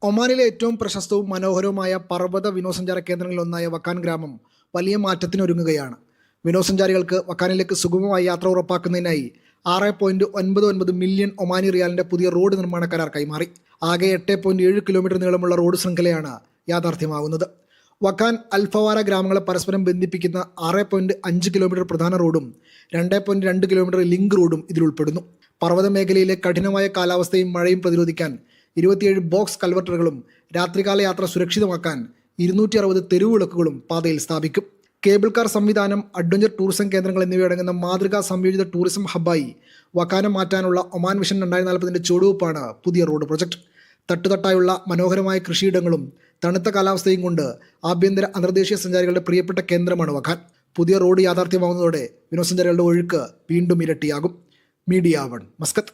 ഒമാനിലെ ഏറ്റവും പ്രശസ്തവും മനോഹരവുമായ പർവ്വത വിനോദസഞ്ചാര കേന്ദ്രങ്ങളിലൊന്നായ വക്കാൻ ഗ്രാമം വലിയ മാറ്റത്തിനൊരുങ്ങുകയാണ്. വിനോദസഞ്ചാരികൾക്ക് വക്കാനിലേക്ക് സുഗമമായ യാത്ര ഉറപ്പാക്കുന്നതിനായി 6.99 മില്യൺ ഒമാനി റിയാലിന്റെ പുതിയ റോഡ് നിർമ്മാണ കരാർ കൈമാറി. ആകെ 8.7 കിലോമീറ്റർ നീളമുള്ള റോഡ് ശൃംഖലയാണ് യാഥാർത്ഥ്യമാകുന്നത്. വക്കാൻ അൽഫവാര ഗ്രാമങ്ങളെ പരസ്പരം ബന്ധിപ്പിക്കുന്ന 6.5 കിലോമീറ്റർ പ്രധാന റോഡും 2.2 കിലോമീറ്റർ ലിങ്ക് റോഡും ഇതിലുൾപ്പെടുന്നു. പർവ്വത മേഖലയിലെ കഠിനമായ കാലാവസ്ഥയും മഴയും പ്രതിരോധിക്കാൻ 27 ബോക്സ് കൽവർട്ടറുകളും രാത്രികാല യാത്ര സുരക്ഷിതമാക്കാൻ 260 തെരുവുവിളക്കുകളും പാതയിൽ സ്ഥാപിക്കും. കേബിൾ കാർ സംവിധാനം, അഡ്വഞ്ചർ ടൂറിസം കേന്ദ്രങ്ങൾ എന്നിവയടങ്ങുന്ന മാതൃകാ സംയോജിത ടൂറിസം ഹബ്ബായി വക്കാനെ മാറ്റാനുള്ള ഒമാൻ വിഷൻ 2040 ചുവടുവെപ്പാണ് പുതിയ റോഡ് പ്രൊജക്ട്. തട്ടുതട്ടായുള്ള മനോഹരമായ കൃഷിയിടങ്ങളും തണുത്ത കാലാവസ്ഥയും കൊണ്ട് ആഭ്യന്തര അന്തർദേശീയ സഞ്ചാരികളുടെ പ്രിയപ്പെട്ട കേന്ദ്രമാണ് വക്കാൻ. പുതിയ റോഡ് യാഥാർത്ഥ്യമാവുന്നതോടെ വിനോദസഞ്ചാരികളുടെ ഒഴുക്ക് വീണ്ടും ഇരട്ടിയാകും. Media 1 Muscat.